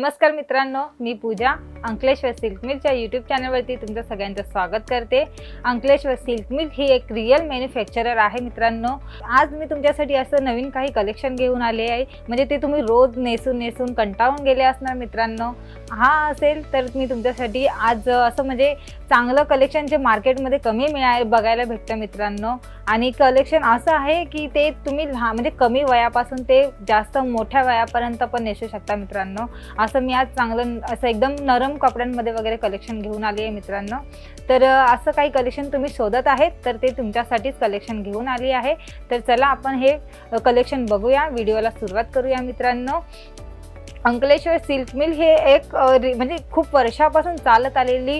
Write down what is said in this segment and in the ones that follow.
नमस्कार मित्रांनो, मी पूजा अंकलेश्वर सिल्क मिलच्या यूट्यूब चॅनलवरती तुमचं सगळ्यांचं स्वागत करते। अंकलेश्वर सिल्क मिल ही एक रिअल मॅन्युफॅक्चरर आहे मित्रांनो। आज मी तुमच्यासाठी असं नवीन काही कलेक्शन घेऊन आले आहे, म्हणजे ते तुम्ही रोज नेसून कंटाळून गेले असणार मित्रांनो। हा असेल तर मी तुमच्यासाठी आज असं म्हणजे चांगलं कलेक्शन जे मार्केटमध्ये कमी बघायला भेटतं मित्रांनो। आणि कलेक्शन असं आहे की ते तुम्ही म्हणजे कमी वयापासून ते जास्त मोठ्या वयापर्यंत पण नेसू शकता मित्रांनो। असं मी आज चांगलं असं एकदम नरम कपड्यांमध्ये वगैरे कलेक्शन घेऊन आली आहे मित्रांनो। तर असं काही कलेक्शन तुम्ही शोधत आहेत तर ते तुमच्यासाठीच कलेक्शन घेऊन आली आहे। तर चला आपण हे कलेक्शन बघूया, व्हिडिओला सुरुवात करूया मित्रांनो। अंकलेश्वर सिल्क मिल हे एक म्हणजे खूप वर्षापासून चालत आलेली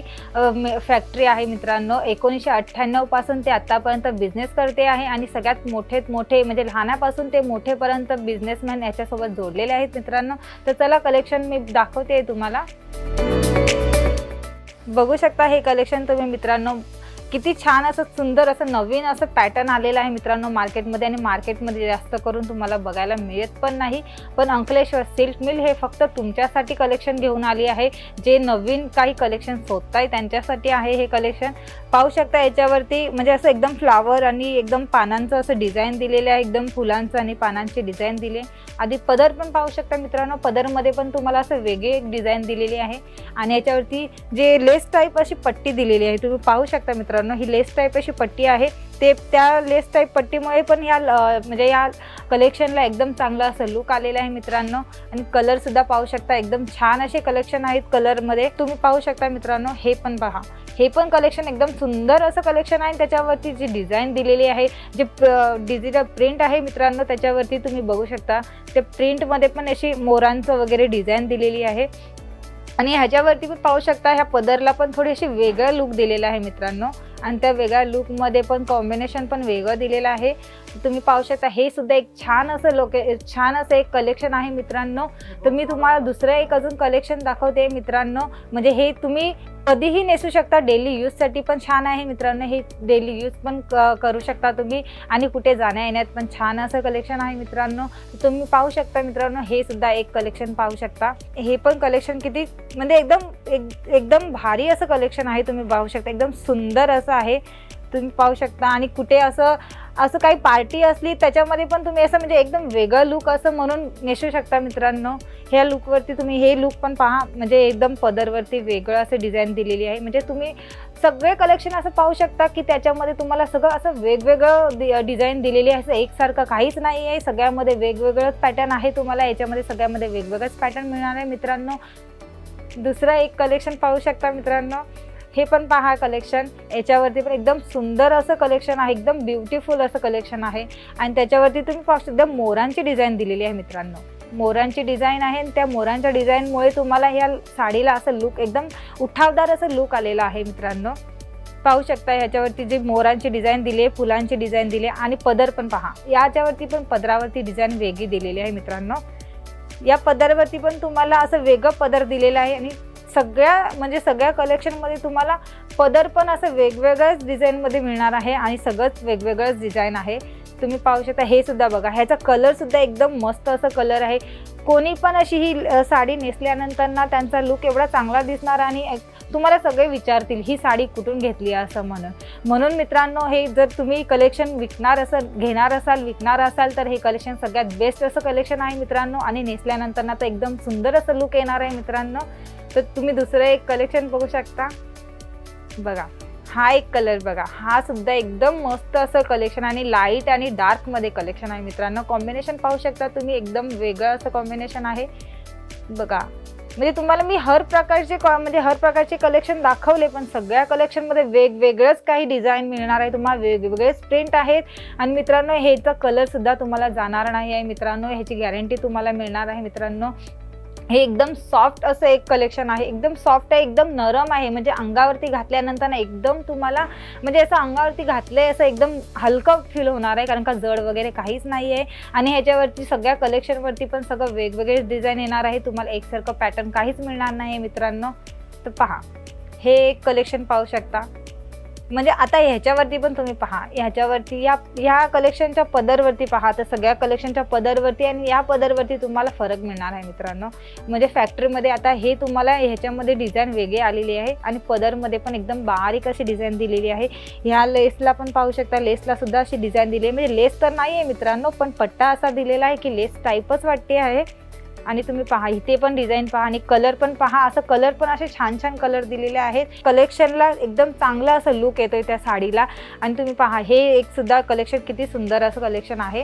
फॅक्टरी आहे मित्रांनो। 1998 पासून ते आतापर्यंत बिझनेस करते आहे आणि सगळ्यात मोठे म्हणजे लहानापासून ते मोठेपर्यंत बिझनेसमॅन याच्यासोबत जोडलेले आहेत मित्रांनो। तर चला कलेक्शन मी दाखवते तुम्हाला। बघू शकता हे कलेक्शन तुम्ही मित्रांनो, किती छान असं सुंदर असं नवीन असं पॅटर्न आलेला आहे मित्रांनो मार्केटमध्ये। आणि मार्केटमध्ये जास्त करून तुम्हाला बघायला मिळत पण नाही, पण अंकलेश्वर सिल्क मिल हे फक्त तुमच्यासाठी कलेक्शन घेऊन आली आहे। जे नवीन काही कलेक्शन शोधताय त्यांच्यासाठी आहे हे कलेक्शन। पाहू शकता याच्यावरती म्हणजे असं एकदम फ्लावर आणि एकदम पानांचं असं डिझाईन दिलेलं आहे, एकदम फुलांचं आणि पानांचे डिझाईन दिले। आधी पदर पण पाहू शकता मित्रांनो, पदरमध्ये पण तुम्हाला असं वेगळी एक डिझाईन दिलेली आहे। आणि याच्यावरती जे लेस टाईप अशी पट्टी दिलेली आहे, तुम्ही पाहू शकता मित्रांनो, ही लेस टाईप अशी पट्टी आहे। ते त्या लेस टाईप पट्टीमुळे पण या म्हणजे या कलेक्शनला एकदम चांगला असं लुक आलेला आहे मित्रांनो। आणि कलर सुद्धा पाहू शकता, एकदम छान असे कलेक्शन आहेत कलरमध्ये। तुम्ही पाहू शकता मित्रांनो, हे पण पहा, हे पण कलेक्शन एकदम सुंदर असं कलेक्शन आहे। त्याच्यावरती जी डिझाईन दिलेली आहे, जे डिजिटल प्रिंट आहे मित्रांनो, त्याच्यावरती तुम्ही बघू शकता ते प्रिंटमध्ये पण अशी मोरांचं वगैरे डिझाईन दिलेली आहे। आणि ह्याच्यावरती पण पाहू शकता ह्या पदरला पण थोडीशी वेगळा लुक दिलेला आहे मित्रांनो। आणि त्या वेगळ्या लुकमध्ये पण कॉम्बिनेशन पण वेगळं दिलेलं आहे। तुम्ही पाहू शकता हे सुद्धा एक छान असं एक कलेक्शन आहे मित्रांनो। तर मी तुम्हाला दुसरं एक अजून कलेक्शन दाखवते मित्रांनो, म्हणजे हे तुम्ही कधीही नेसू शकता, डेली यूजसाठी पण छान आहे मित्रांनो। हे डेली यूज पण करू शकता तुम्ही आणि कुठे जाण्या येण्यात पण छान असं कलेक्शन आहे मित्रांनो। तुम्ही पाहू शकता मित्रांनो, हे सुद्धा एक कलेक्शन पाहू शकता। हे पण कलेक्शन किती म्हणजे एकदम भारी असं कलेक्शन आहे। तुम्ही पाहू शकता एकदम सुंदर असं आहे, तुम्ही पाहू शकता। आणि कुठे असं काही पार्टी असली त्याच्यामध्ये पण तुम्ही असं म्हणजे एकदम वेगळं लुक असं म्हणून नेसू शकता मित्रांनो। ह्या लुकवरती तुम्ही हे लुक पण पहा, म्हणजे एकदम पदरवरती वेगळं असं डिझाईन दिलेली आहे। म्हणजे तुम्ही सगळे कलेक्शन असं पाहू शकता की त्याच्यामध्ये तुम्हाला सगळं असं वेगवेगळं डिझाईन दिलेली आहे, असं एकसारखं काहीच नाही आहे। सगळ्यामध्ये वेगवेगळंच पॅटर्न आहे, तुम्हाला याच्यामध्ये सगळ्यामध्ये वेगवेगळंच पॅटर्न मिळणार आहे मित्रांनो। दुसरं एक कलेक्शन पाहू शकता मित्रांनो, हे पण पहा कलेक्शन, याच्यावरती पण एकदम सुंदर असं कलेक्शन आहे, एकदम ब्युटिफुल असं कलेक्शन आहे। आणि त्याच्यावरती तुम्ही पाहू शकता मोरांची डिझाईन दिलेली आहे मित्रांनो, मोरांची डिझाईन आहे। आणि त्या मोरांच्या डिझाईनमुळे तुम्हाला ह्या साडीला असं लुक एकदम उठावदार असं लुक आलेलं आहे मित्रांनो। पाहू शकता ह्याच्यावरती जी मोरांची डिझाईन दिली आहे, फुलांची डिझाईन दिली आहे। आणि पदर पण पहा, याच्यावरती पण पदरावरती डिझाईन वेगळी दिलेली आहे मित्रांनो। या पदरावरती पण तुम्हाला असं वेगळं पदर दिलेलं आहे। आणि सगळ्या कलेक्शनमध्ये तुम्हाला पदर पण असं वेगवेगळ्याच डिझाईनमध्ये मिळणार आहे आणि सगळंच वेगवेगळंच डिझाईन आहे। तुम्ही पाहू शकता हे सुद्धा बघा, ह्याचा कलर सुद्धा एकदम मस्त असं कलर आहे। कोणी पण अशी ही साडी नेसल्यानंतर ना त्यांचा लुक एवढा चांगला दिसणार आणि तुम्हाला सगळे विचारतील ही साडी कुठून घेतली असं म्हणून मित्रांनो, हे जर तुम्ही कलेक्शन विकणार असाल तर हे कलेक्शन सगळ्यात बेस्ट असं कलेक्शन आहे मित्रांनो। आणि नेसल्यानंतर ना तर एकदम सुंदर असं लुक येणार आहे मित्रांनो। तर तुम्ही दुसरं एक कलेक्शन बघू शकता, बघा हा एक कलर बघा, हा सुद्धा एकदम मस्त असं कलेक्शन आणि लाईट आणि डार्क मध्ये कलेक्शन आहे मित्रांनो। कॉम्बिनेशन पाहू शकता तुम्ही, एकदम वेगळं असं कॉम्बिनेशन आहे बघा। म्हणजे तुम्हाला मी हर प्रकारचे कलेक्शन दाखवले, पण सगळ्या कलेक्शनमध्ये वेगवेगळंच काही डिझाईन मिळणार आहे तुम्हाला, वेगवेगळेच प्रिंट आहेत। आणि मित्रांनो ह्याचा कलर सुद्धा तुम्हाला जाणार नाही आहे मित्रांनो, ह्याची गॅरंटी तुम्हाला मिळणार आहे मित्रांनो। हे एकदम सॉफ्ट असं एक कलेक्शन आहे, एकदम सॉफ्ट आहे, एकदम नरम आहे। म्हणजे अंगावरती घातल्यानंतर ना एकदम तुम्हाला म्हणजे असं अंगावरती घातलंय असं एकदम हलकं फील होणार आहे, कारण का जड वगैरे काहीच नाही आहे। आणि ह्याच्यावरती सगळ्या कलेक्शनवरती पण सगळं वेगवेगळे डिझाईन येणार आहे, तुम्हाला एकसारखं पॅटर्न काहीच मिळणार नाही मित्रांनो। तर पहा हे एक कलेक्शन पाहू शकता, म्हणजे आता ह्याच्यावरती पण तुम्ही पहा, ह्याच्यावरती ह्या कलेक्शनच्या पदरवरती पहा, तर सगळ्या कलेक्शनच्या पदरवरती आणि या पदरवरती तुम्हाला फरक मिळणार आहे मित्रांनो. म्हणजे फॅक्टरीमध्ये आता हे तुम्हाला ह्याच्यामध्ये डिझाईन वेगळी आलेली आहे आणि पदरमध्ये पण एकदम बारीक अशी डिझाईन दिलेली आहे. ह्या लेसला पण पाहू शकता, लेसला सुद्धा अशी डिझाईन दिली आहे. म्हणजे लेस तर नाही आहे मित्रांनो, पण पट्टा असा दिलेला आहे की लेस टाईपच वाटते आहे. आणि तुम्ही पहा इथे पण डिझाईन पहा आणि कलर पण पहा, असं कलर पण असे छान छान कलर दिलेले आहेत. कलेक्शनला एकदम चांगला असं लुक येतोय त्या साडीला. आणि तुम्ही पहा हे एक सुद्धा कलेक्शन किती सुंदर असं कलेक्शन आहे.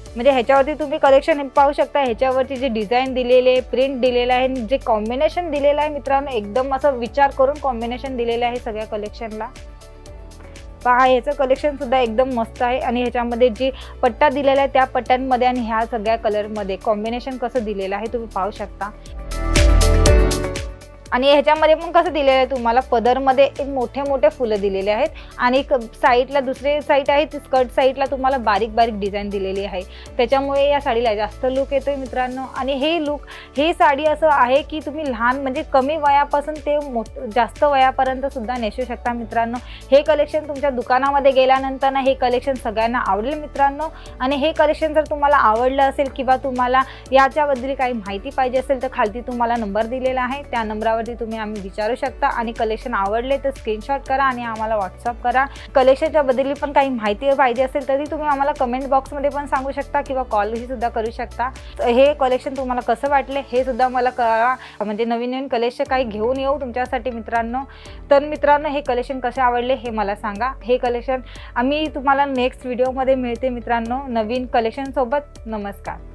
म्हणजे ह्याच्यावरती तुम्ही कलेक्शन पाहू शकता, ह्याच्यावरती जे डिझाईन दिलेले, प्रिंट दिलेलं आहे, जे कॉम्बिनेशन दिलेलं आहे मित्रांनो, एकदम असं विचार करून कॉम्बिनेशन दिलेलं आहे सगळ्या कलेक्शनला. पहा ह्याचं कलेक्शन सुद्धा एकदम मस्त आहे आणि ह्याच्यामध्ये जी पट्टा दिलेला आहे त्या पट्ट्यांमध्ये आणि ह्या सगळ्या कलरमध्ये कॉम्बिनेशन कसं दिलेलं आहे तुम्ही पाहू शकता. आणि ह्याच्यामध्ये पण कसं दिलेलं आहे तुम्हाला, पदरमध्ये एक मोठे मोठे फुलं दिलेले आहेत आणि साईडला दुसरे साईड आहे ती स्कर्ट साईडला तुम्हाला बारीक बारीक डिझाईन दिलेली आहे. त्याच्यामुळे या साडीला जास्त लुक येतोय मित्रांनो. आणि हे साडी असं आहे की तुम्ही लहान म्हणजे कमी वयापासून ते जास्त वयापर्यंत सुद्धा नेसू शकता मित्रांनो. हे कलेक्शन तुमच्या दुकानामध्ये गेल्यानंतर ना हे कलेक्शन सगळ्यांना आवडेल मित्रांनो. आणि हे कलेक्शन जर तुम्हाला आवडलं असेल किंवा तुम्हाला याच्याबद्दल काही माहिती पाहिजे असेल तर खालती तुम्हाला नंबर दिलेला आहे, त्या नंबरावर तुम्ही आम्ही विचारू शकता. आणि कलेक्शन आवडले तर स्क्रीनशॉट करा आणि आम्हाला व्हॉट्सअप करा. कलेक्शनच्या बद्दल पण काही माहिती पाहिजे असेल तरी तुम्ही आम्हाला कमेंट बॉक्समध्ये पण सांगू शकता किंवा कॉलही सुद्धा करू शकता. हे कलेक्शन तुम्हाला कसं वाटले हे सुद्धा मला कळवा. म्हणजे नवीन नवीन कलेक्शन काही घेऊन येऊ तुमच्यासाठी मित्रांनो. तर मित्रांनो हे कलेक्शन कसे आवडले हे मला सांगा. हे कलेक्शन आम्ही तुम्हाला नेक्स्ट व्हिडिओमध्ये मिळते मित्रांनो नवीन कलेक्शन सोबत. नमस्कार.